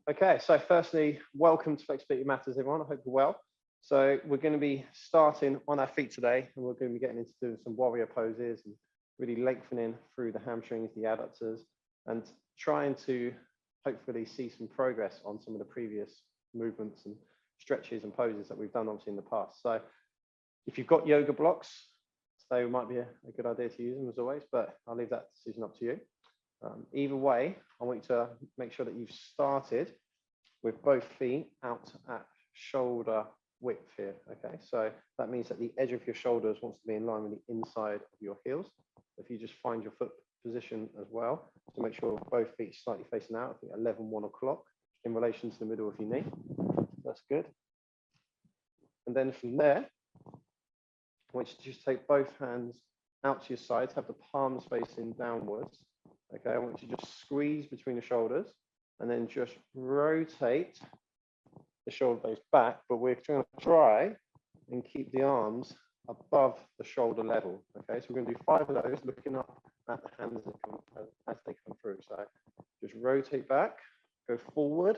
Okay, so firstly, welcome to Flexibility Matters, everyone. I hope you're well. So we're going to be starting on our feet today, and we're going to be getting into doing some warrior poses and really lengthening through the hamstrings, the adductors, and trying to hopefully see some progress on some of the previous movements and stretches and poses that we've done obviously in the past. So if you've got yoga blocks, today might be a good idea to use them as always, but I'll leave that decision up to you. Either way, I want you to make sure that you've started with both feet out at shoulder width here. Okay, so that means that the edge of your shoulders wants to be in line with the inside of your heels. If you just find your foot position as well, to make sure both feet slightly facing out, I think 11, 1 o'clock in relation to the middle of your knee. That's good. And then from there, I want you to just take both hands out to your sides, have the palms facing downwards. Okay, I want you to just squeeze between the shoulders and then just rotate the shoulder blades back, but we're trying to try and keep the arms above the shoulder level. Okay, so we're going to do 5 of those, looking up at the hands as they come through. So just rotate back, go forward,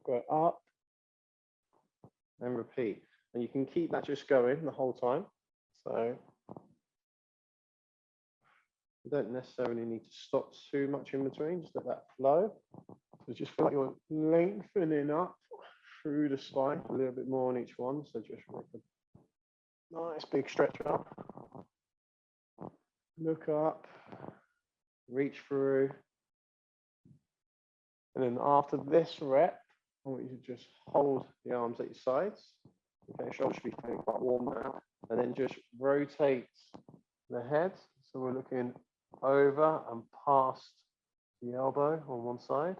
go up, and repeat. And you can keep that just going the whole time. So you don't necessarily need to stop too much in between, just let that flow. So just feel like you're lengthening up through the spine a little bit more on each one. So just make a nice big stretch up. Look up, reach through. And then after this rep, I want you to just hold the arms at your sides. Okay, shoulders should be feeling quite warm now. And then just rotate the head. So we're looking over and past the elbow on one side.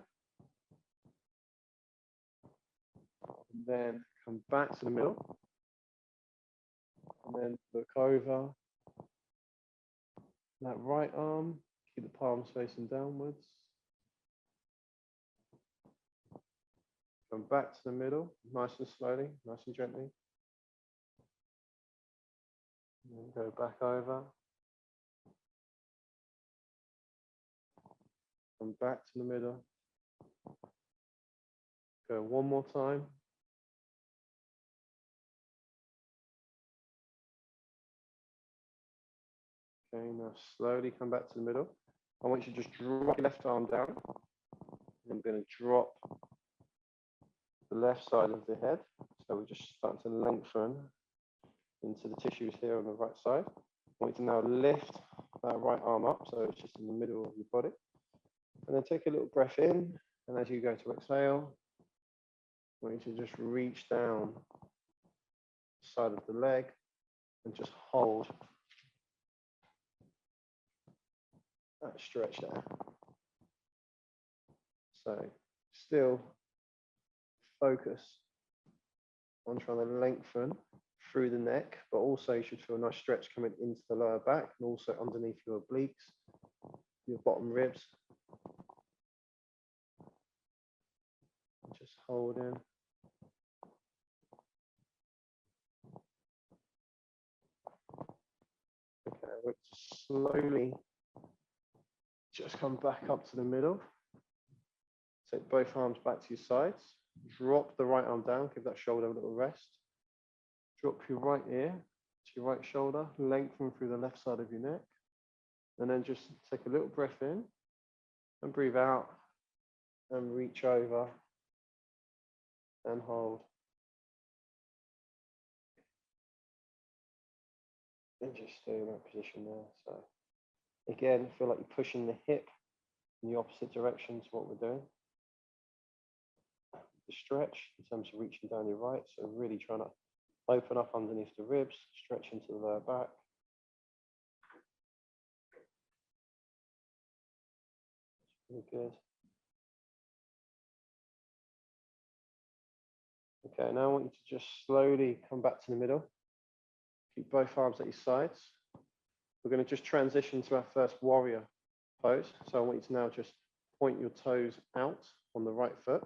And then come back to the middle. And then look over that right arm. Keep the palms facing downwards. Come back to the middle, nice and slowly, nice and gently. And then go back over. Come back to the middle. Go one more time. Okay, now slowly come back to the middle. I want you to just drop your left arm down. I'm going to drop the left side of the head. So we're just starting to lengthen into the tissues here on the right side. I want you to now lift that right arm up, so it's just in the middle of your body. And then take a little breath in, and as you go to exhale, I want you to just reach down the side of the leg and just hold that stretch there. So still focus on trying to lengthen through the neck, but also you should feel a nice stretch coming into the lower back and also underneath your obliques, your bottom ribs. Just hold in. Okay, we'll slowly just come back up to the middle. Take both arms back to your sides. Drop the right arm down, give that shoulder a little rest. Drop your right ear to your right shoulder, lengthen through the left side of your neck. And then just take a little breath in and breathe out and reach over and hold. And just stay in that position there. So again, feel like you're pushing the hip in the opposite direction to what we're doing. The stretch in terms of reaching down your right, so really trying to open up underneath the ribs, stretch into the lower back. Really good. Okay, now I want you to just slowly come back to the middle. Keep both arms at your sides. We're going to just transition to our first warrior pose. So I want you to now just point your toes out on the right foot.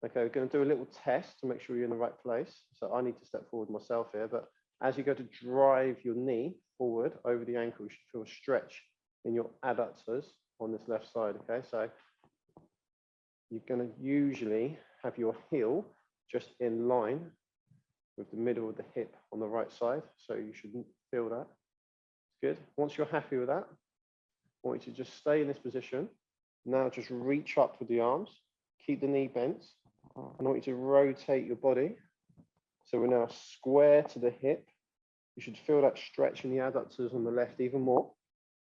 Okay, we're going to do a little test to make sure you're in the right place. So I need to step forward myself here, but as you go to drive your knee forward over the ankle, you should feel a stretch in your adductors on this left side. Okay, so you're going to usually have your heel just in line with the middle of the hip on the right side. So you shouldn't feel that. Good. Once you're happy with that, I want you to just stay in this position. Now just reach up with the arms, keep the knee bent. And I want you to rotate your body. So we're now square to the hip. You should feel that stretch in the adductors on the left even more.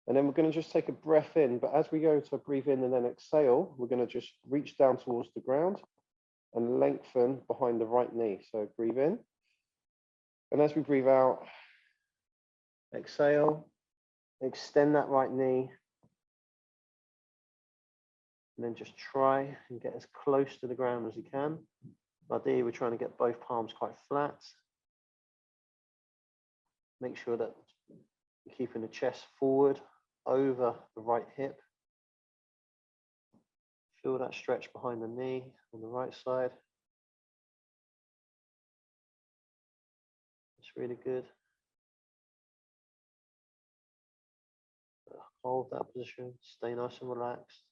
And then we're going to just take a breath in. But as we go to breathe in and then exhale, we're going to just reach down towards the ground and lengthen behind the right knee. So breathe in. And as we breathe out, exhale, extend that right knee. And then just try and get as close to the ground as you can. Ideally, we're trying to get both palms quite flat. Make sure that you're keeping the chest forward over the right hip. Feel that stretch behind the knee on the right side. It's really good. Hold that position, stay nice and relaxed.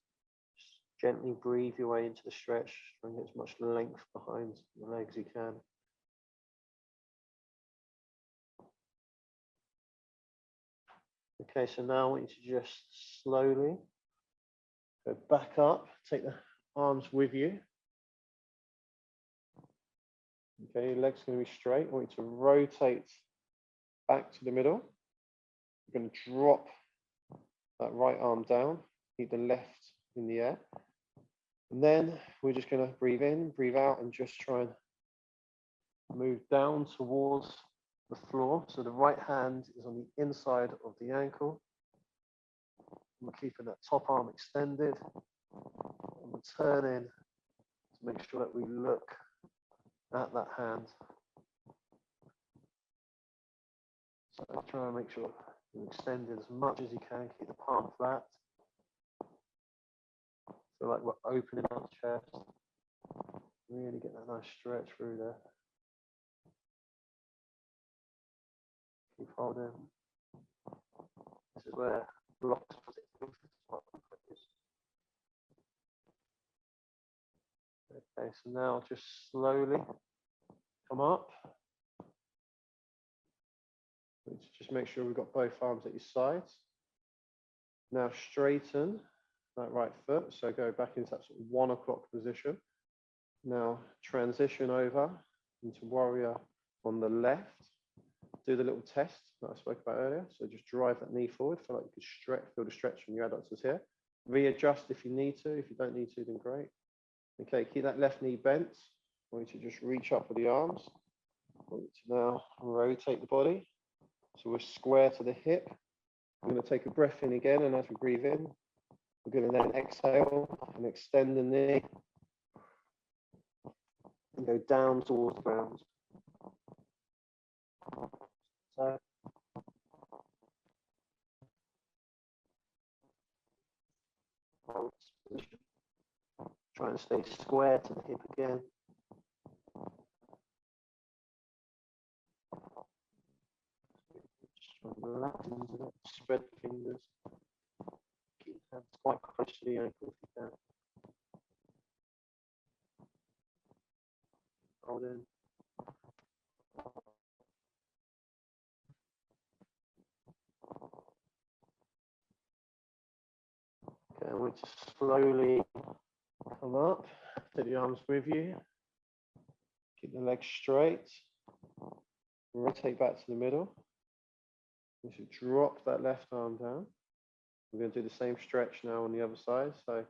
Just gently breathe your way into the stretch, try and get as much length behind the legs as you can. Okay, so now I want you to just slowly go back up, take the arms with you. Okay, your leg's going to be straight. I want you to rotate back to the middle. You're going to drop that right arm down, keep the left in the air. And then we're just going to breathe in, breathe out, and just try and move down towards the floor. So the right hand is on the inside of the ankle. We're keeping that top arm extended. And we're turning to make sure that we look at that hand. So try and make sure you extend it as much as you can, keep the palm flat. Feel like we're opening up the chest. Really get that nice stretch through there. Keep holding. This is where blocks. Okay, so now just slowly come up. Just make sure we've got both arms at your sides. Now straighten that right foot. So go back into that sort of 1 o'clock position. Now transition over into warrior on the left. Do the little test that I spoke about earlier. So just drive that knee forward. Feel like you could stretch, feel the stretch from your adductors here. Readjust if you need to. If you don't need to, then great. Okay, keep that left knee bent. I want you to just reach up with the arms. I want you to now rotate the body. So we're square to the hip. I'm going to take a breath in again, and as we breathe in, we're going to then exhale and extend the knee and go down towards the ground. So try and stay square to the hip again. Just relax into it, spread the fingers. Keep the hands quite close to the ankle if you can. Hold in. Okay, we'll just slowly come up, take the arms with you, keep the legs straight, rotate back to the middle. You should drop that left arm down. We're going to do the same stretch now on the other side. So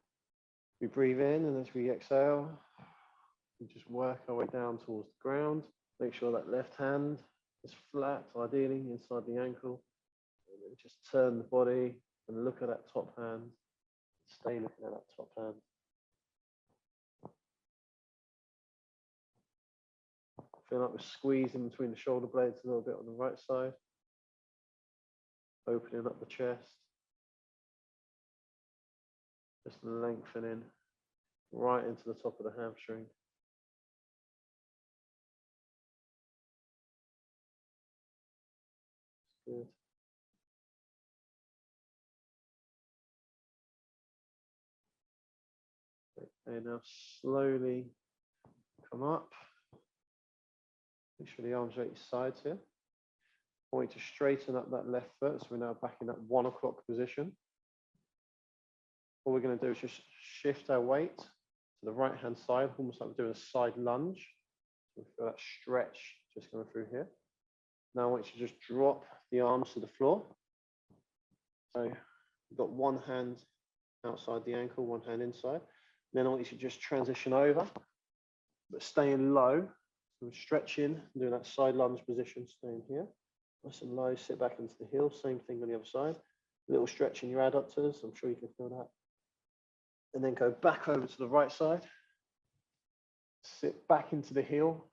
we breathe in, and as we exhale, we just work our way down towards the ground. Make sure that left hand is flat, ideally inside the ankle. And then just turn the body and look at that top hand. Stay looking at that top hand. Feel like we're squeezing between the shoulder blades a little bit on the right side. Opening up the chest. Just lengthening right into the top of the hamstring. Good. And now slowly come up. Make sure the arms are at your sides here. I want you to straighten up that left foot. So we're now back in that 1 o'clock position. All we're going to do is just shift our weight to the right-hand side, almost like we're doing a side lunge. So feel that stretch just going through here. Now I want you to just drop the arms to the floor. So you've got one hand outside the ankle, one hand inside. Then I want you to just transition over, but staying low. So we're stretching, doing that side lunge position, staying here. Nice and low, sit back into the heel. Same thing on the other side. A little stretch in your adductors. I'm sure you can feel that. And then go back over to the right side. Sit back into the heel.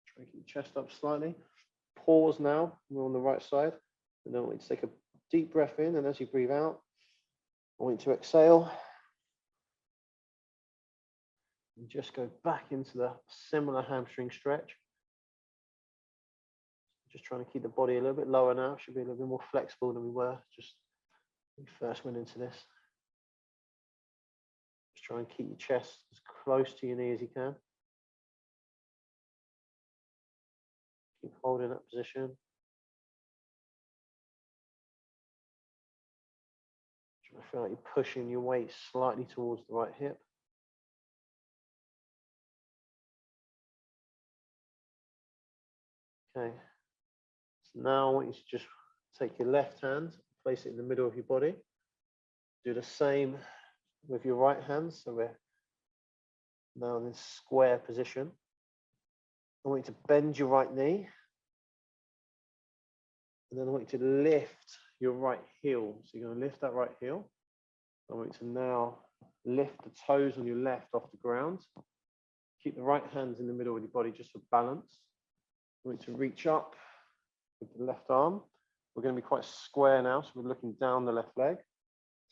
Try to keep your chest up slightly. Pause now. We're on the right side. And then I want you to take a deep breath in. And as you breathe out, I want you to exhale. And just go back into the similar hamstring stretch. Just trying to keep the body a little bit lower now. Should be a little bit more flexible than we were just when we first went into this. Just try and keep your chest as close to your knee as you can. Keep holding that position. Try to feel like you're pushing your weight slightly towards the right hip. Okay. So now I want you to just take your left hand, place it in the middle of your body. Do the same with your right hand. So we're now in this square position. I want you to bend your right knee. And then I want you to lift your right heel. So you're going to lift that right heel. I want you to now lift the toes on your left off the ground. Keep the right hand in the middle of your body just for balance. I want you to reach up with the left arm. We're going to be quite square now, so we're looking down the left leg.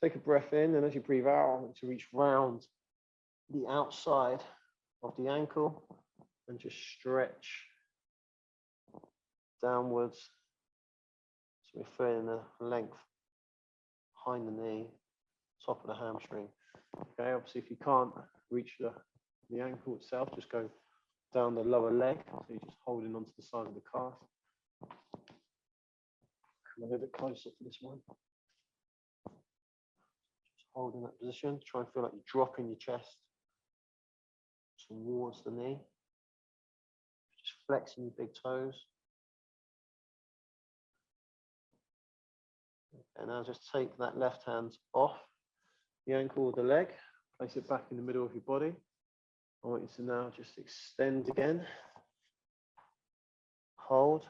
Take a breath in, and as you breathe out, I want you to reach round the outside of the ankle and just stretch downwards. So we're feeling the length behind the knee, top of the hamstring. Okay, obviously if you can't reach the ankle itself, just go down the lower leg. So you're just holding onto the side of the calf. Come a little bit closer to this one. Just holding that position. Try and feel like you're dropping your chest towards the knee. Just flexing your big toes. And now just take that left hand off the ankle or the leg. Place it back in the middle of your body. I want you to now just extend again. Hold.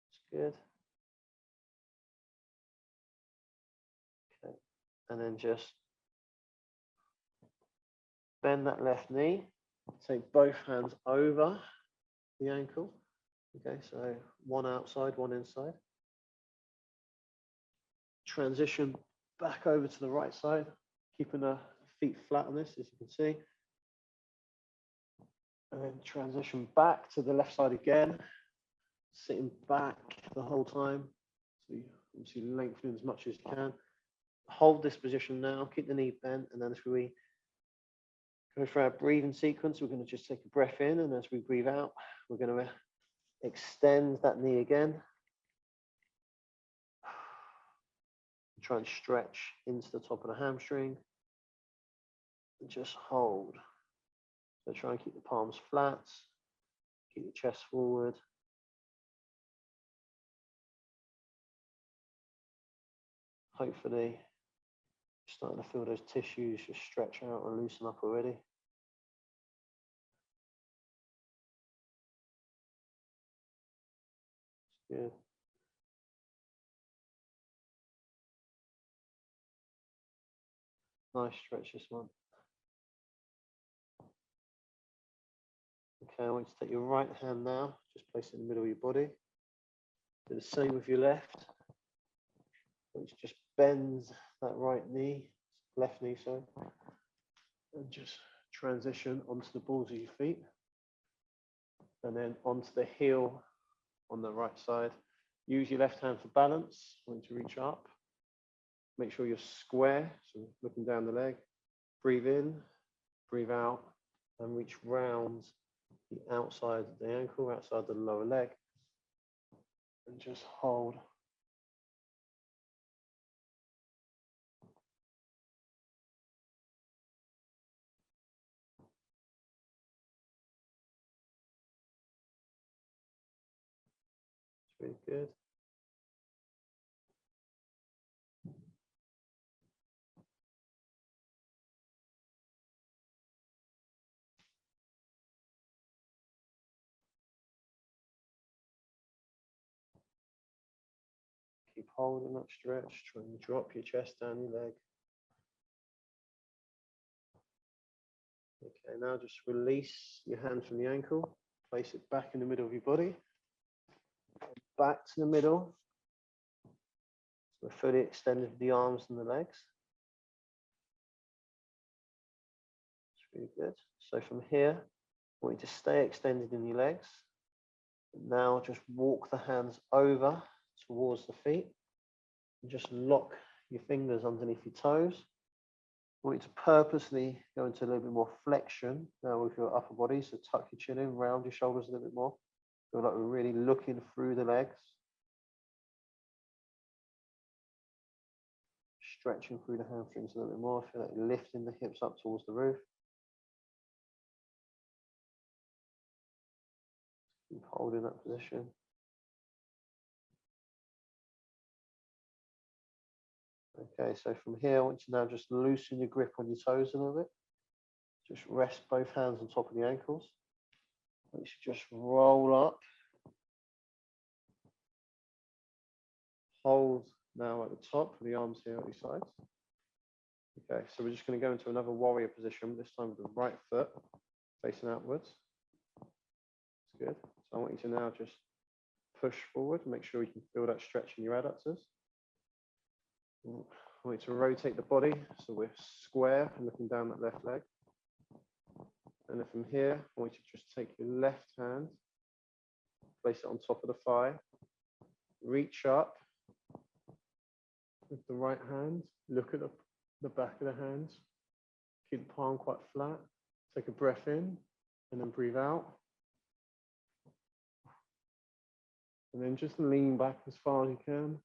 That's good. Okay. And then just bend that left knee. Take both hands over the ankle. Okay, so one outside, one inside. Transition back over to the right side, keeping the feet flat on this, as you can see. And then transition back to the left side again, sitting back the whole time. So you obviously lengthen as much as you can. Hold this position now, keep the knee bent, and then as we go through our breathing sequence, we're going to just take a breath in, and as we breathe out, we're going to extend that knee again. Try and stretch into the top of the hamstring. And just hold. So try and keep the palms flat. Keep your chest forward. Hopefully, you're starting to feel those tissues just stretch out and loosen up already. Good. Nice stretch this one. Okay, I want you to take your right hand now, just place it in the middle of your body. Do the same with your left. I want you to just bend that right knee, left knee, sorry, and just transition onto the balls of your feet, and then onto the heel on the right side. Use your left hand for balance. I want you to reach up. Make sure you're square, so looking down the leg. Breathe in, breathe out, and reach round the outside of the ankle, outside the lower leg, and just hold. It's really good. Keep holding that stretch, try and drop your chest down your leg. Okay, now just release your hand from the ankle, place it back in the middle of your body, back to the middle. So we're fully extended with the arms and the legs. It's really good. So from here, I want you to stay extended in your legs. Now just walk the hands over towards the feet and just lock your fingers underneath your toes. I want you to purposely go into a little bit more flexion now with your upper body. So tuck your chin in, round your shoulders a little bit more. Feel like we're really looking through the legs. Stretching through the hamstrings a little bit more. Feel like you're lifting the hips up towards the roof. Keep holding that position. Okay, so from here, I want you to now just loosen your grip on your toes a little bit. Just rest both hands on top of the ankles. You should just roll up. Hold now at the top for the arms here at your sides. Okay, so we're just going to go into another warrior position, this time with the right foot facing outwards. That's good. So I want you to now just push forward, make sure you can feel that stretch in your adductors. I want you to rotate the body so we're square and looking down that left leg. And then from here, I want you to just take your left hand, place it on top of the thigh, reach up with the right hand, look at the back of the hands, keep the palm quite flat, take a breath in, and then breathe out. And then just lean back as far as you can,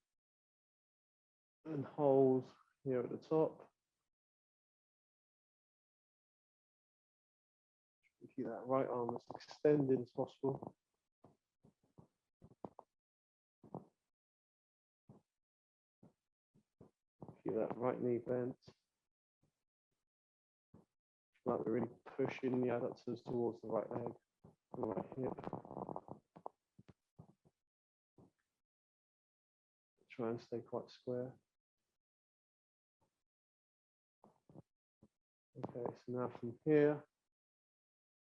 and hold here at the top. Keep that right arm as extended as possible. Keep that right knee bent. Like we're really pushing the adductors towards the right leg, the right hip. Try and stay quite square. Okay, so now from here,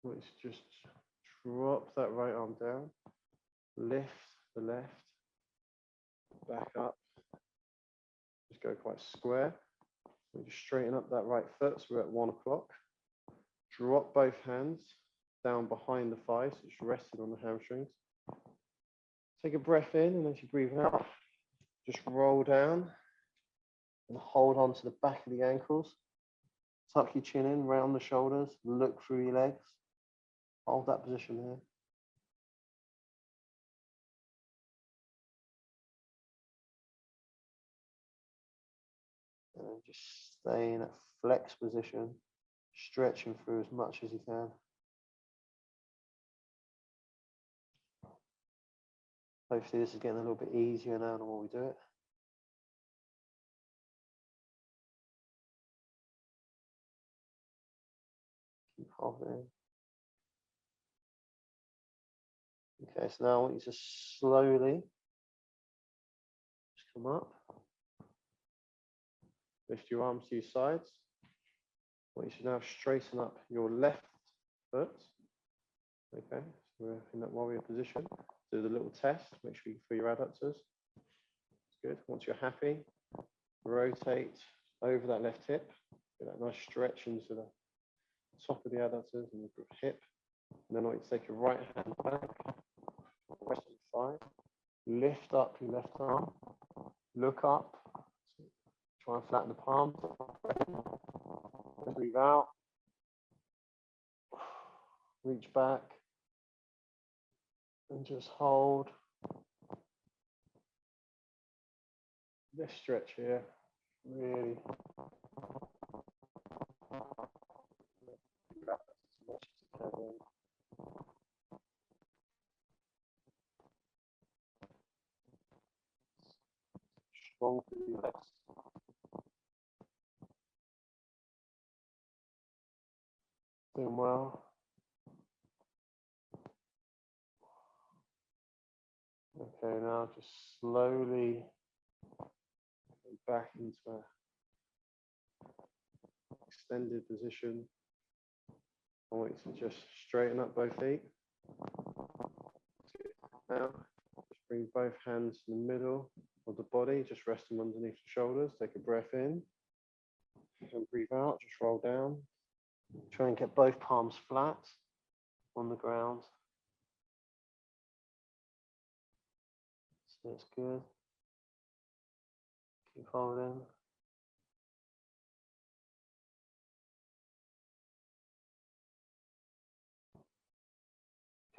let's just drop that right arm down, lift the left, back up, just go quite square. We just straighten up that right foot, so we're at 1 o'clock. Drop both hands down behind the thighs, so it's resting on the hamstrings. Take a breath in, and as you breathe out, just roll down and hold on to the back of the ankles. Tuck your chin in, round the shoulders, look through your legs. Hold that position here. And just stay in a flex position, stretching through as much as you can. Hopefully this is getting a little bit easier now the more we do it. Keep holding. Okay, so now I want you to slowly just come up. Lift your arms to your sides. I want you to now straighten up your left foot. Okay, so we're in that warrior position. Do the little test, make sure you feel your adductors. That's good. Once you're happy, rotate over that left hip. Get that nice stretch into the top of the adductors and the hip. And then I want you to take your right hand back, rest on the thigh, lift up your left arm, look up, Try and flatten the palm. Breathe out. Reach back. And just hold. This stretch here, really. Strong through your legs. Doing well. Okay, now just slowly go back into an extended position. I want you to just straighten up both feet. Now, just bring both hands in the middle of the body, just rest them underneath the shoulders. Take a breath in and breathe out, just roll down. Try and get both palms flat on the ground. So that's good. Keep holding.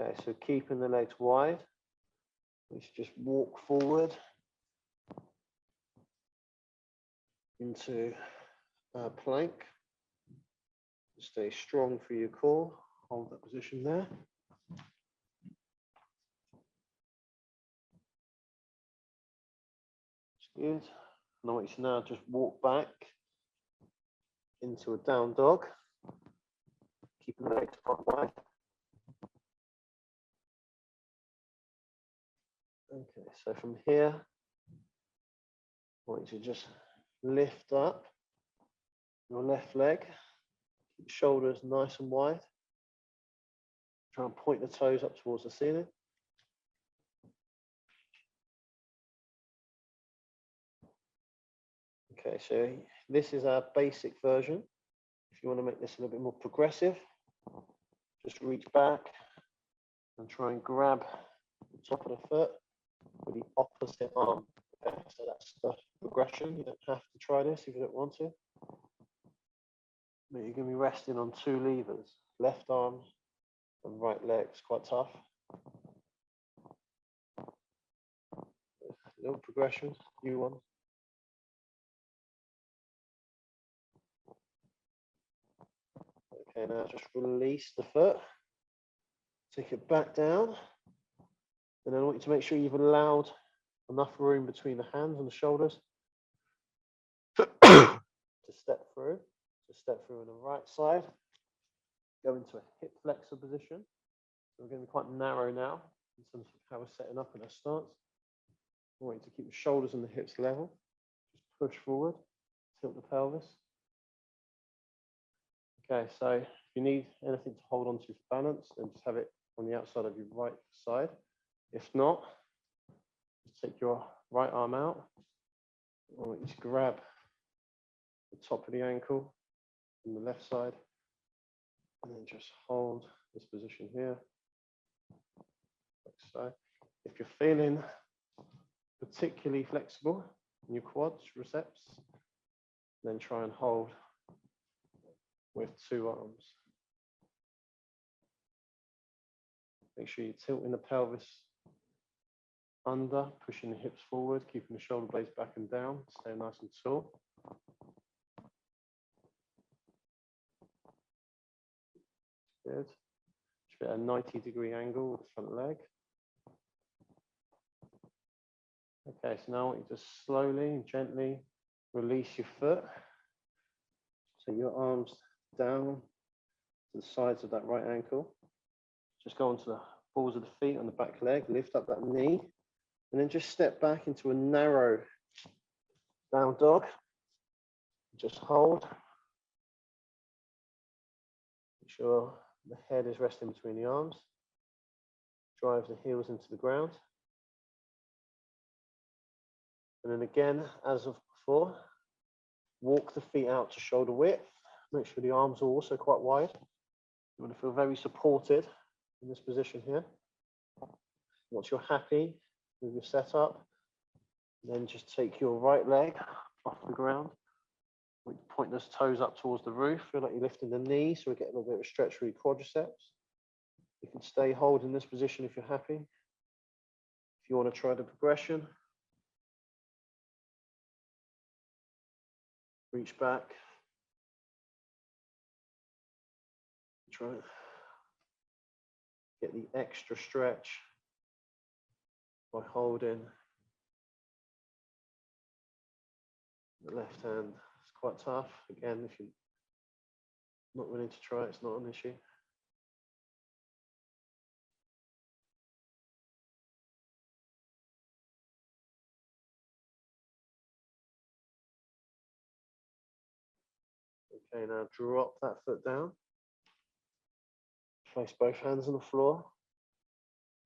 Okay, so keeping the legs wide, we should just walk forward into plank. Stay strong for your core. Hold that position there. Good. And I want you to now just walk back into a down dog. Keeping the legs quite wide. Okay, so from here, I want you to just lift up your left leg. Keep the shoulders nice and wide. Try and point the toes up towards the ceiling. Okay, so this is our basic version. If you want to make this a little bit more progressive, just reach back and try and grab the top of the foot with the opposite arm. Okay, so that's the progression. You don't have to try this if you don't want to. But you're going to be resting on two levers, left arm and right leg. It's quite tough. A little progression, new one. Okay, now just release the foot. Take it back down. And then I want you to make sure you've allowed enough room between the hands and the shoulders to step through. So step through on the right side. Go into a hip flexor position. So we're going to be quite narrow now in terms of how we're setting up in our stance. I want you to keep the shoulders and the hips level. Just push forward, tilt the pelvis. Okay, so if you need anything to hold on to for balance, then just have it on the outside of your right side. If not, just take your right arm out. I want you to grab the top of the ankle on the left side, and then just hold this position here. Like so. If you're feeling particularly flexible in your quads, triceps, then try and hold with two arms. Make sure you're tilting the pelvis under, pushing the hips forward, keeping the shoulder blades back and down, stay nice and tall. Good. Just get a 90-degree angle with the front leg. Okay, so now I want you to slowly and gently release your foot. So your arms down to the sides of that right ankle. Just go onto the balls of the feet on the back leg, lift up that knee, and then just step back into a narrow down dog. Just hold. Make sure the head is resting between the arms. Drive the heels into the ground. And then again, as of before, walk the feet out to shoulder width. Make sure the arms are also quite wide. You want to feel very supported in this position here. Once you're happy with your setup, then just take your right leg, off the ground. We point those toes up towards the roof. Feel like you're lifting the knee, so we get a little bit of a stretch through your quadriceps. You can stay holding this position if you're happy. If you want to try the progression, reach back. Try and get the extra stretch by holding the left hand. It's quite tough. Again, if you're not willing to try it, it's not an issue. Okay, now drop that foot down. Place both hands on the floor.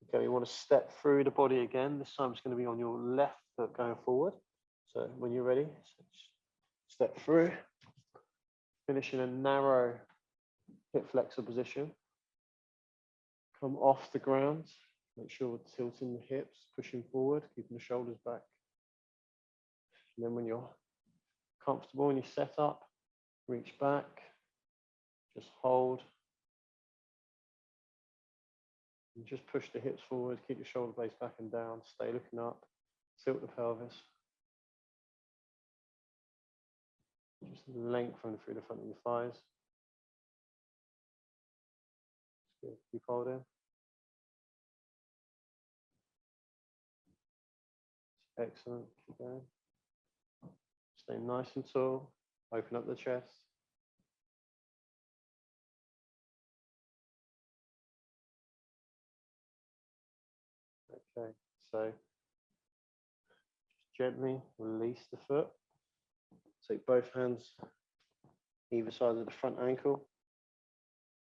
Okay, you want to step through the body again. This time it's going to be on your left foot going forward. So when you're ready, step through, finish in a narrow hip flexor position. Come off the ground. Make sure we're tilting the hips, pushing forward, keeping the shoulders back. And then when you're comfortable and you set up, reach back, just hold. And just push the hips forward, keep your shoulder blades back and down, stay looking up, tilt the pelvis. Just lengthen through the front of your thighs. Good. Keep holding. Excellent. Keep going. Stay nice and tall. Open up the chest. Okay, so just gently release the foot. Take both hands either side of the front ankle.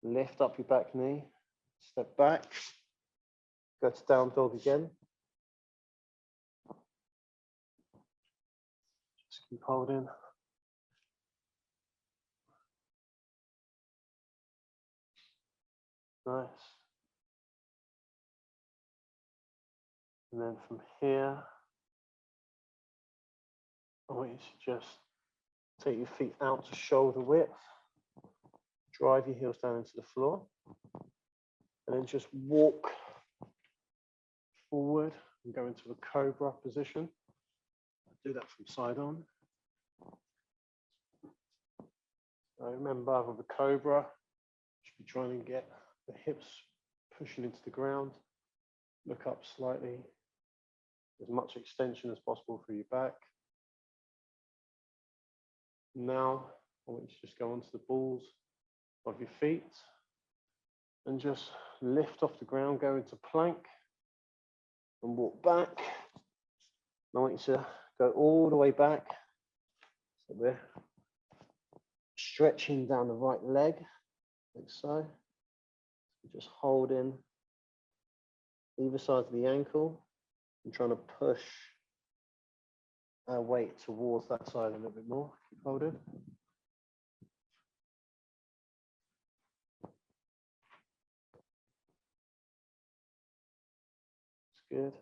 Lift up your back knee. Step back. Go to down dog again. Just keep holding. Nice. And then from here, I want you to just take your feet out to shoulder width. Drive your heels down into the floor. And then just walk forward and go into a cobra position. Do that from side on. So remember, with a cobra, you should be trying to get the hips pushing into the ground. Look up slightly. As much extension as possible through your back. Now, I want you to just go onto the balls of your feet and just lift off the ground, go into plank and walk back. I want you to go all the way back. So we're stretching down the right leg, like so. Just holding either side of the ankle and trying to push our weight towards that side a little bit more. Keep holding. It's good.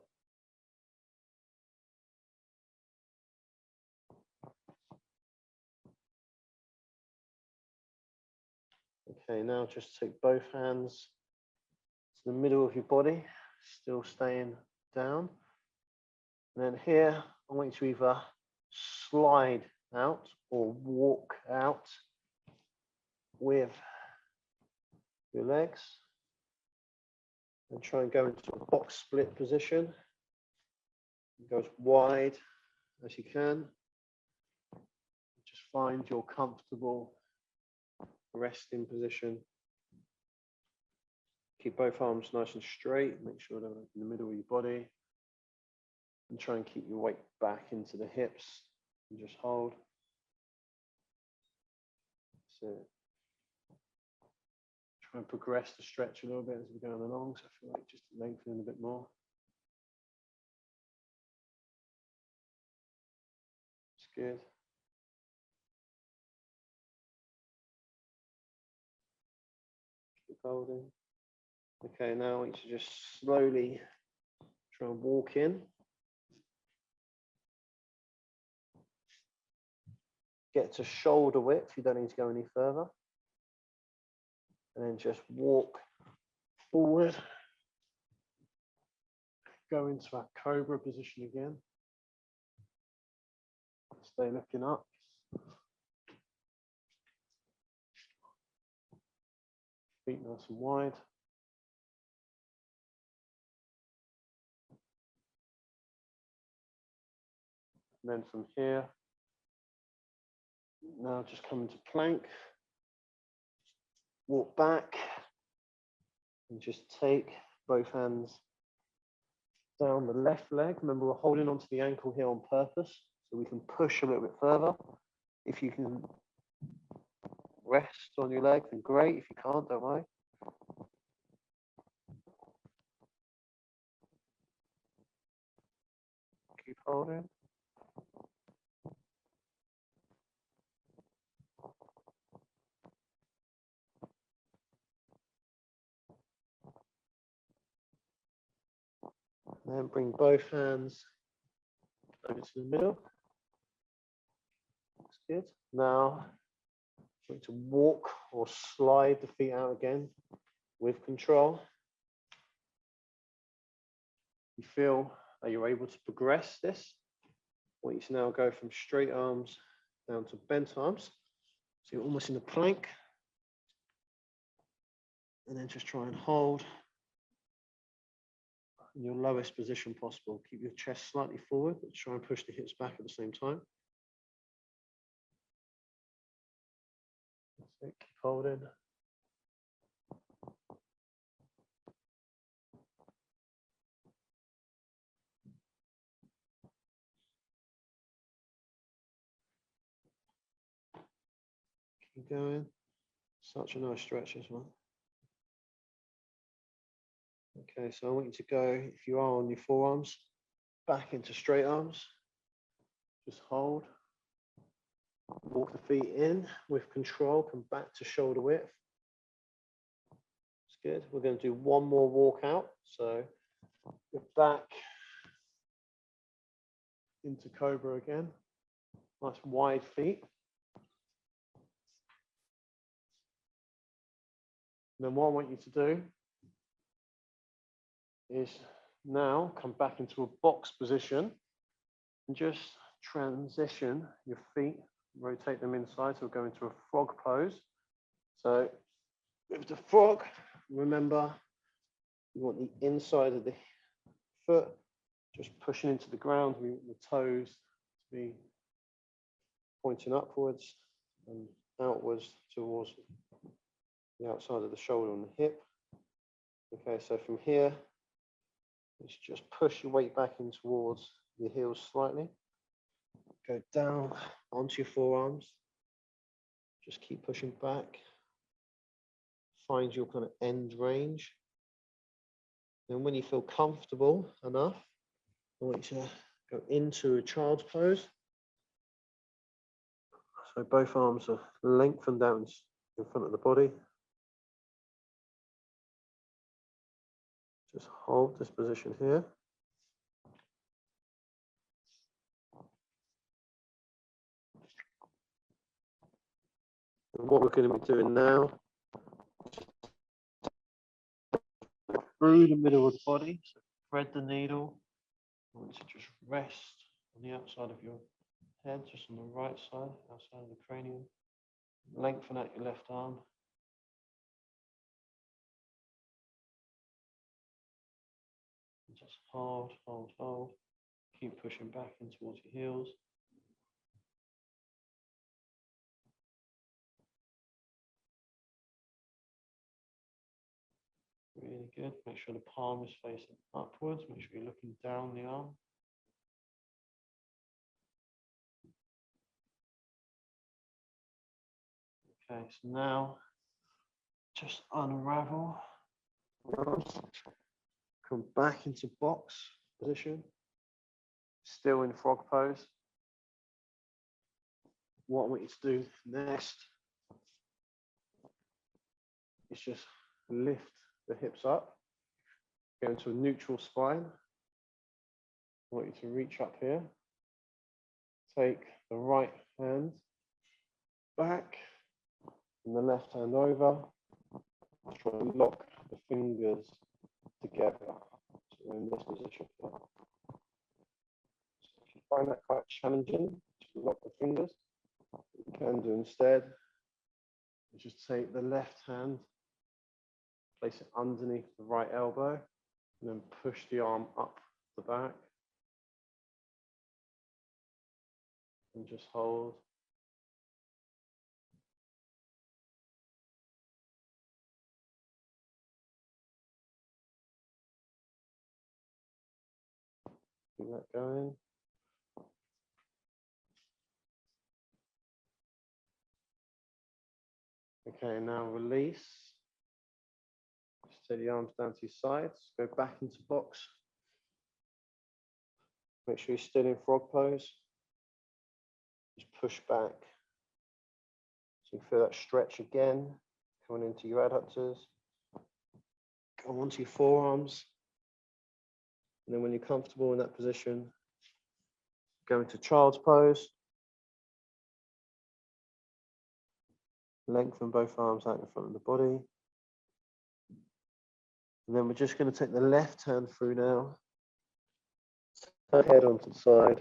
Okay, now just take both hands to the middle of your body, still staying down. And then here, I want you to either slide out or walk out with your legs. And try and go into a box split position. Go as wide as you can. Just find your comfortable resting position. Keep both arms nice and straight. Make sure they're in the middle of your body. And try and keep your weight back into the hips. And just hold. That's it. Try and progress the stretch a little bit as we're going along. So I feel like just lengthening a bit more. It's good. Keep holding. Okay, now I want you to just slowly try and walk in. get to shoulder width. You don't need to go any further. And then just walk forward. Go into our cobra position again. Stay looking up. Feet nice and wide. And then from here, now just come into plank. Walk back and just take both hands down the left leg. Remember, we're holding onto the ankle here on purpose, so we can push a little bit further. If you can rest on your leg, then great. If you can't, don't worry. Keep holding. And then bring both hands over to the middle. That's good. Now, I'm going to walk or slide the feet out again with control. You feel that you're able to progress this. I want you to now go from straight arms down to bent arms. So you're almost in a plank. And then just try and hold in your lowest position possible. Keep your chest slightly forward, but try and push the hips back at the same time. That's it. Keep holding. Keep going. Such a nice stretch as well. Okay, so I want you to go, if you are on your forearms, back into straight arms. Just hold. Walk the feet in with control, come back to shoulder width. That's good. We're going to do one more walk out. So go back into cobra again. Nice wide feet. And then what I want you to do is now come back into a box position and just transition your feet, rotate them inside, so we'll go into a frog pose. So with the frog, remember, you want the inside of the foot just pushing into the ground. We want the toes to be pointing upwards and outwards towards the outside of the shoulder and the hip. Okay, so from here, let's just push your weight back in towards the heels slightly. Go down onto your forearms. Just keep pushing back. Find your kind of end range. And when you feel comfortable enough, I want you to go into a child's pose. So both arms are lengthened out in front of the body. Just hold this position here. And what we're going to be doing now, through the middle of the body, so thread the needle. I want you to just rest on the outside of your head, just on the right side, outside of the cranium. Lengthen out your left arm. Just hold, hold, hold. Keep pushing back in towards your heels. Really good. Make sure the palm is facing upwards. Make sure you're looking down the arm. Okay, so now just unravel. Come back into box position. Still in frog pose. What I want you to do next is just lift the hips up, go into a neutral spine. I want you to reach up here. Take the right hand back and the left hand over. Try to lock the fingers together. So we're in this position here. So if you find that quite challenging to lock the fingers, what you can do instead is just take the left hand, place it underneath the right elbow, and then push the arm up the back. And just hold. Keep that going. Okay, now release. Just take the arms down to your sides. Go back into box. Make sure you're still in frog pose. Just push back. So you feel that stretch again, coming into your adductors. Go onto your forearms. And then when you're comfortable in that position, go into child's pose. Lengthen both arms out in front of the body. And then we're just going to take the left hand through now. Turn head onto the side.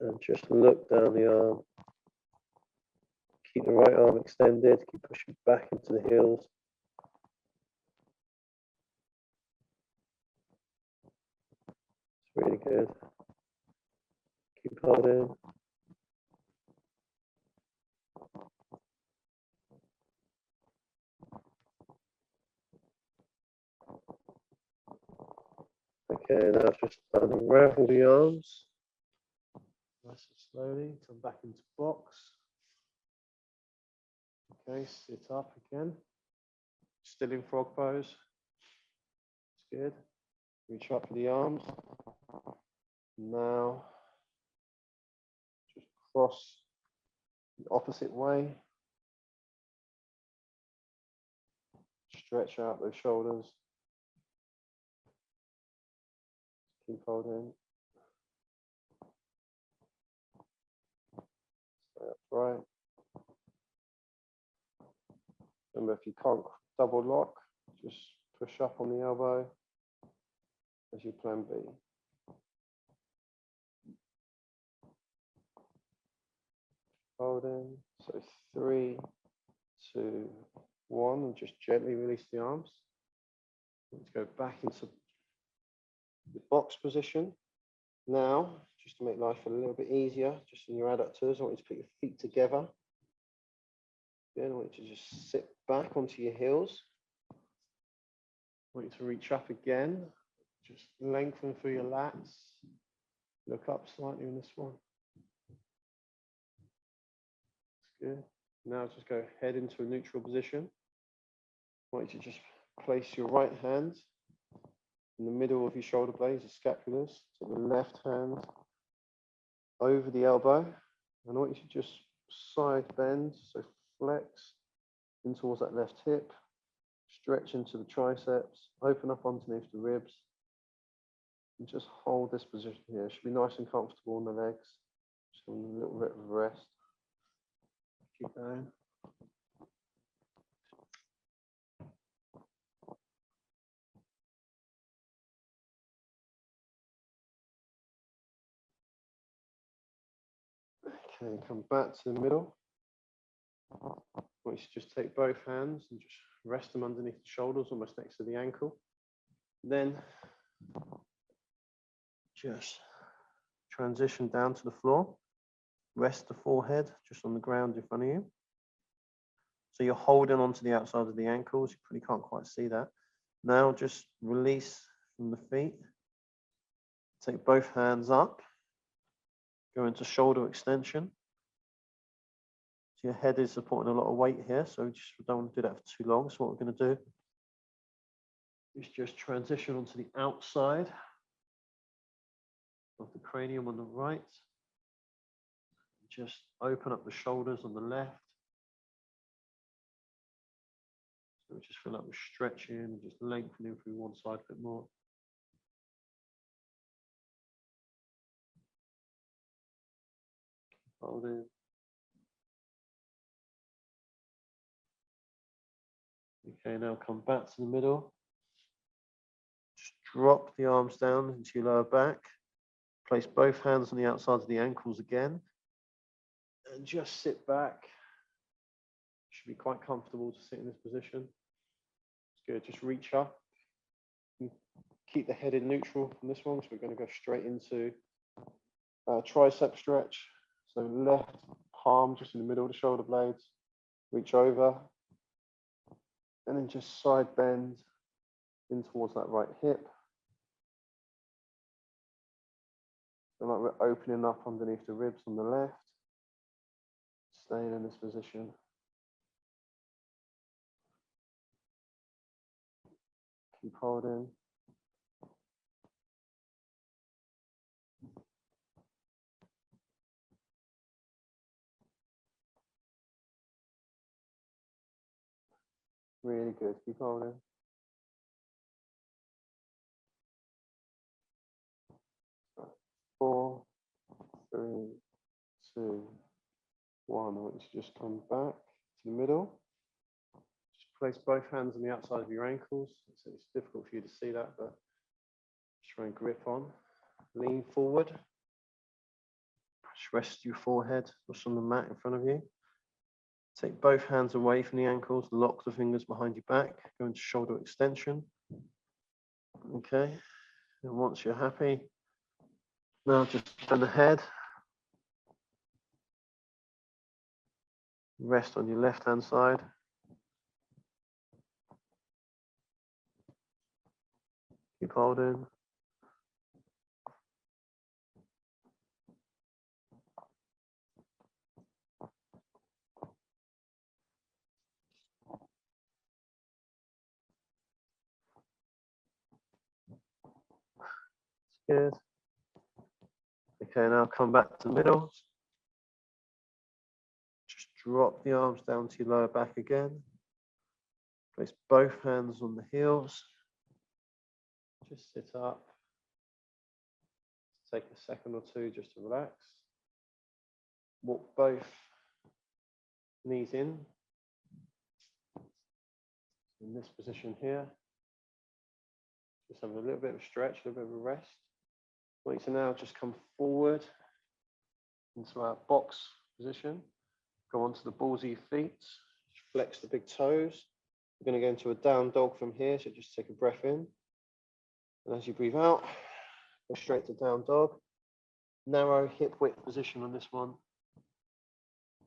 And just look down the arm. Keep the right arm extended. Keep pushing back into the heels. It's really good. Keep holding. Okay, now just unravel the arms. Nice and slowly. Come back into box. Okay, sit up again. Still in frog pose. It's good. Reach up for the arms. Now, just cross the opposite way. Stretch out those shoulders. Keep holding. Stay upright. Remember, if you can't double lock, just push up on the elbow as your plan B. Holding. So 3, 2, 1, and just gently release the arms. Let's go back into the box position. Now, just to make life a little bit easier, just in your adductors, I want you to put your feet together. Then I want you to just sit back onto your heels. I want you to reach up again. Just lengthen through your lats. Look up slightly in this one. That's good. Now just go head into a neutral position. I want you to just place your right hand in the middle of your shoulder blades, your scapulars. Take the left hand over the elbow. And I want you to just side bend, so flex in towards that left hip. Stretch into the triceps, open up underneath the ribs. And just hold this position here. It should be nice and comfortable on the legs. Just a little bit of rest. Keep going. Okay, come back to the middle. I want you to just take both hands and just rest them underneath the shoulders, almost next to the ankle. Then just transition down to the floor. Rest the forehead just on the ground in front of you. So you're holding onto the outside of the ankles. You probably can't quite see that. Now just release from the feet. Take both hands up. Go into shoulder extension. So your head is supporting a lot of weight here, so we just don't want to do that for too long. So what we're going to do is just transition onto the outside of the cranium on the right. Just open up the shoulders on the left. So we just feel like we're stretching and just lengthening through one side a bit more. Hold in. Okay, now come back to the middle. Just drop the arms down into your lower back. Place both hands on the outside of the ankles again. And just sit back. Should be quite comfortable to sit in this position. It's good. Just reach up. Keep the head in neutral from this one. So we're going to go straight into tricep stretch. So left palm just in the middle of the shoulder blades. Reach over. And then just side bend in towards that right hip. So like we're opening up underneath the ribs on the left. Staying in this position. Keep holding. Really good. Keep holding. Four, three, two, one. I want you to just come back to the middle. Just place both hands on the outside of your ankles. It's difficult for you to see that, but just try and grip on. Lean forward. Just rest your forehead just on the mat in front of you. Take both hands away from the ankles, lock the fingers behind your back, go into shoulder extension. Okay, and once you're happy, now just turn the head. Rest on your left hand side. Keep holding. Good. Okay, now come back to the middle. Just drop the arms down to your lower back again. Place both hands on the heels. Just sit up. Take a second or two just to relax. Walk both knees in this position here. Just have a little bit of a stretch, a little bit of a rest. I want you to now just come forward into our box position. Go onto the balls of your feet. Flex the big toes. We're going to go into a down dog from here, so just take a breath in. And as you breathe out, go straight to down dog. Narrow hip width position on this one.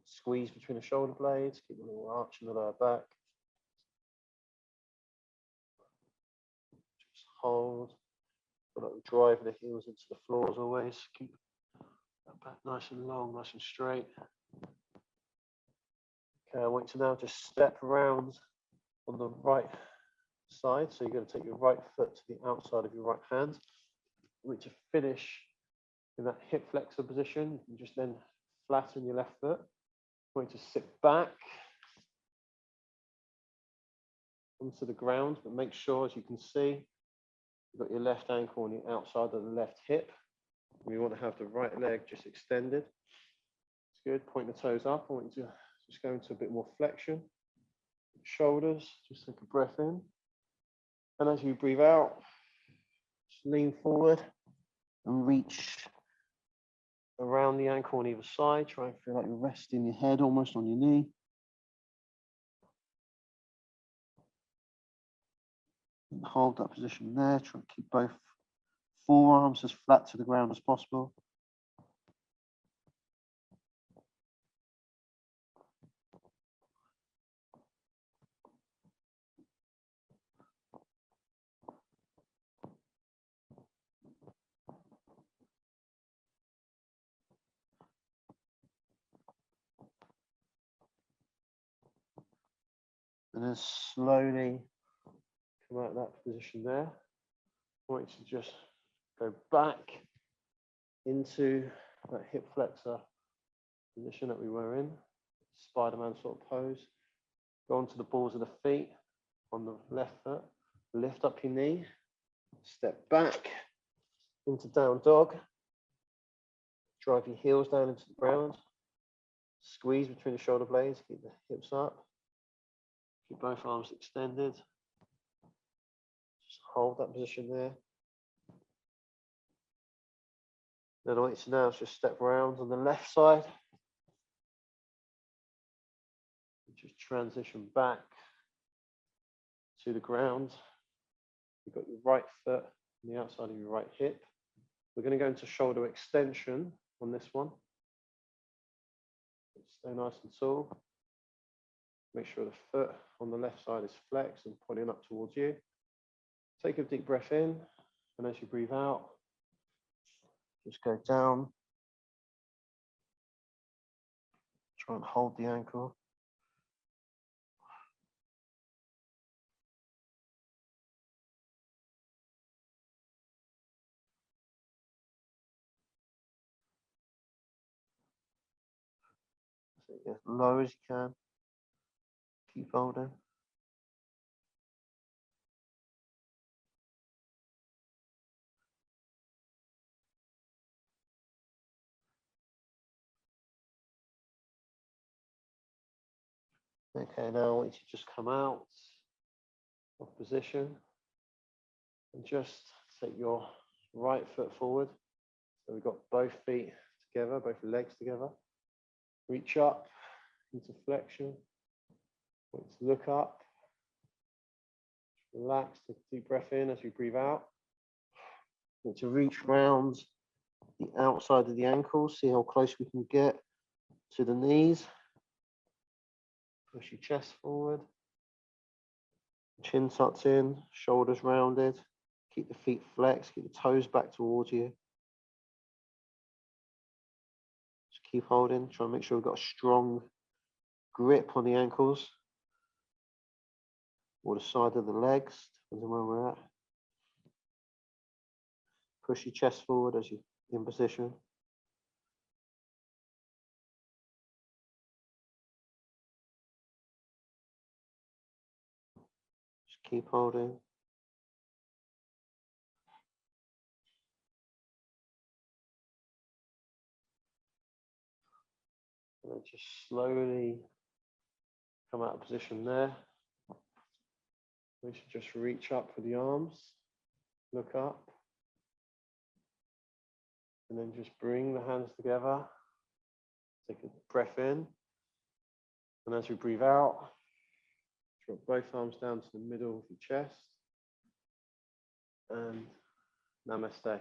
Squeeze between the shoulder blades, keep a little arch in the lower back. Just hold. Feel like we drive the heels into the floor as always. Keep that back nice and long, nice and straight. Okay, I want you to now just step around on the right side. So you're going to take your right foot to the outside of your right hand. I want you to finish in that hip flexor position. You can just then flatten your left foot. I want you to sit back onto the ground, but make sure, as you can see, you've got your left ankle on the outside of the left hip. We want to have the right leg just extended. It's good. Point the toes up. I want you to just go into a bit more flexion. Shoulders, just take a breath in. And as you breathe out, just lean forward and reach around the ankle on either side. Try and feel like you're resting your head almost on your knee. And hold that position there. Try and keep both forearms as flat to the ground as possible. And then slowly come out of that position there. I want you to just go back into that hip flexor position that we were in, Spider-Man sort of pose. Go onto the balls of the feet on the left foot, lift up your knee, step back into down dog, drive your heels down into the ground, Squeeze between the shoulder blades, keep the hips up. Keep both arms extended. Just hold that position there. Then I want you to now just step around on the left side. Just transition back to the ground. You've got your right foot on the outside of your right hip. We're going to go into shoulder extension on this one. Stay nice and tall. Make sure the foot on the left side is flexed and pointing up towards you. Take a deep breath in, and as you breathe out, just go down. Try and hold the ankle. As low as you can. Keep holding. Okay, now I want you to just come out of position and just take your right foot forward. So we've got both feet together, both legs together. Reach up into flexion. Look up. Relax, take a deep breath in as you breathe out. Want to reach round the outside of the ankles, see how close we can get to the knees. Push your chest forward. Chin tucked in, shoulders rounded. Keep the feet flexed, keep the toes back towards you. Just keep holding, try and make sure we've got a strong grip on the ankles or the side of the legs, depending on where we're at. Push your chest forward as you're in position. Just keep holding. And then just slowly come out of position there. We should just reach up for the arms, look up, and then just bring the hands together. Take a breath in, and as we breathe out, drop both arms down to the middle of your chest, and namaste.